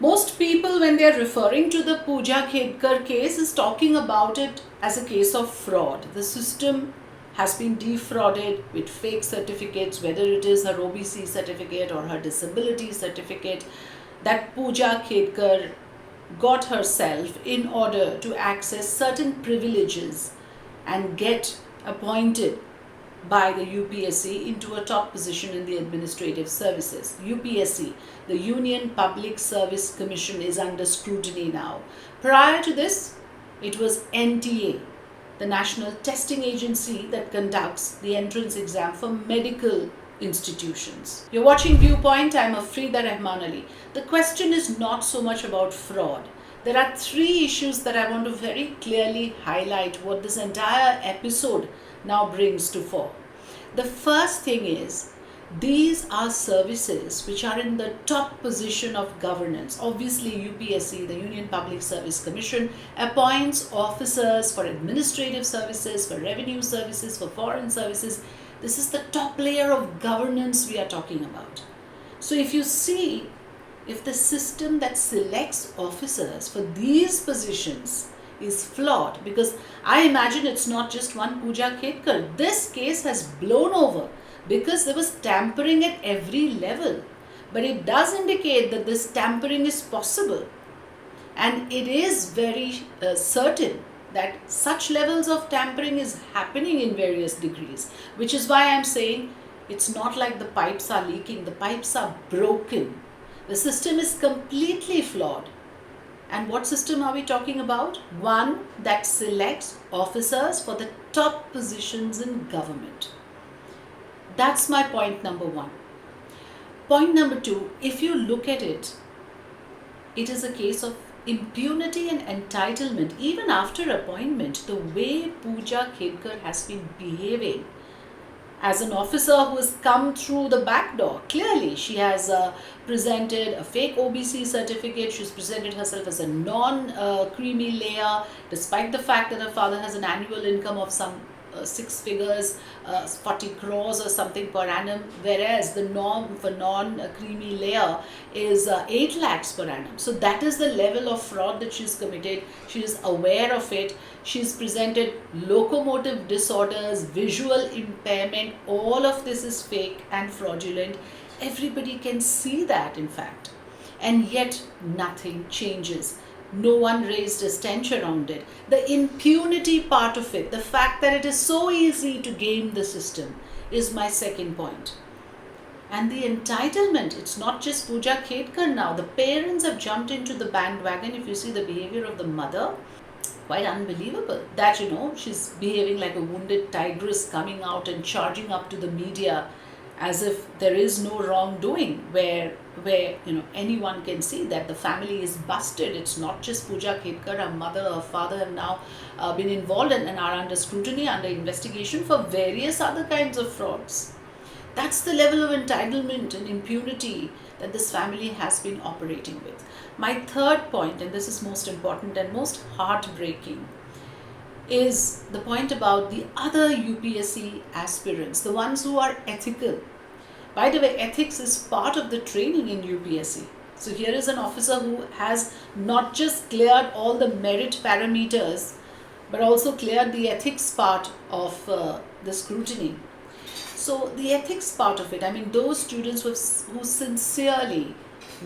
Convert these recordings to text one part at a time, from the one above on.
Most people, when they are referring to the Pooja Khedkar case, is talking about it as a case of fraud. The system has been defrauded with fake certificates, whether it is her OBC certificate or her disability certificate, that Pooja Khedkar got herself in order to access certain privileges and get appointed by the UPSC into a top position in the administrative services. UPSC, the Union Public Service Commission, is under scrutiny now. Prior to this, it was NTA, the National Testing Agency that conducts the entrance exam for medical institutions. You're watching Viewpoint. I'm Afrida Rahman Ali. The question is not so much about fraud. There are three issues that I want to very clearly highlight what this entire episode now brings to fore. The first thing is, these are services which are in the top position of governance. Obviously, UPSC, the Union Public Service Commission, appoints officers for administrative services, for revenue services, for foreign services. This is the top layer of governance we are talking about. So if you see, if the system that selects officers for these positions is flawed, because I imagine it's not just one Pooja Khedkar. This case has blown over because there was tampering at every level. But it does indicate that this tampering is possible. And it is very certain that such levels of tampering is happening in various degrees, which is why I'm saying it's not like the pipes are leaking, the pipes are broken. The system is completely flawed. And what system are we talking about? One that selects officers for the top positions in government. That's my point number one. Point number two, if you look at it, it is a case of impunity and entitlement. Even after appointment, the way Pooja Khedkar has been behaving as an officer who has come through the back door. Clearly, she has presented a fake OBC certificate. She's presented herself as a non-creamy layer, despite the fact that her father has an annual income of some 6 figures, 40 crores or something per annum, whereas the norm for non-creamy layer is 8 lakhs per annum. So that is the level of fraud that she's committed. She is aware of it. She's presented locomotive disorders, visual impairment. All of this is fake and fraudulent. Everybody can see that, in fact. And yet nothing changes. No one raised a stench around it. The impunity part of it, the fact that it is so easy to game the system, is my second point. And the entitlement, it's not just Pooja Khedkar now. The parents have jumped into the bandwagon. If you see the behavior of the mother, quite unbelievable. That, she's behaving like a wounded tigress, coming out and charging up to the media as if there is no wrongdoing, where anyone can see that the family is busted. It's not just Pooja Khedkar. Her mother, her father have now been involved and are under scrutiny, under investigation for various other kinds of frauds. That's the level of entitlement and impunity that this family has been operating with. My third point, and this is most important and most heartbreaking, is the point about the other UPSC aspirants, the ones who are ethical. By the way, ethics is part of the training in UPSC. So here is an officer who has not just cleared all the merit parameters, but also cleared the ethics part of the scrutiny. So the ethics part of it, those students who sincerely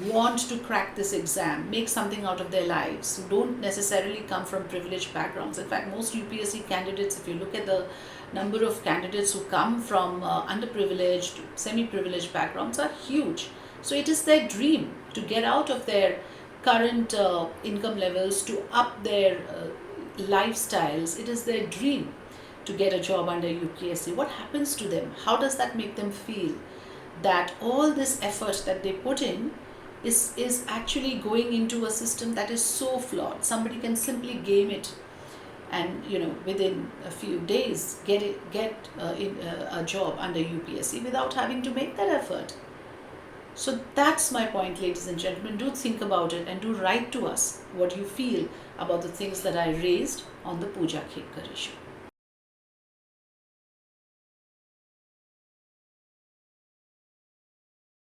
want to crack this exam, make something out of their lives, who don't necessarily come from privileged backgrounds. In fact, most UPSC candidates, if you look at the number of candidates who come from underprivileged, semi-privileged backgrounds, are huge. So it is their dream to get out of their current income levels, to up their lifestyles. It is their dream to get a job under UPSC. What happens to them? How does that make them feel? That all this effort that they put in is actually going into a system that is so flawed. Somebody can simply game it and within a few days get a job under UPSC without having to make that effort. So that's my point, ladies and gentlemen. Do think about it and do write to us what you feel about the things that I raised on the Pooja Khedkar issue.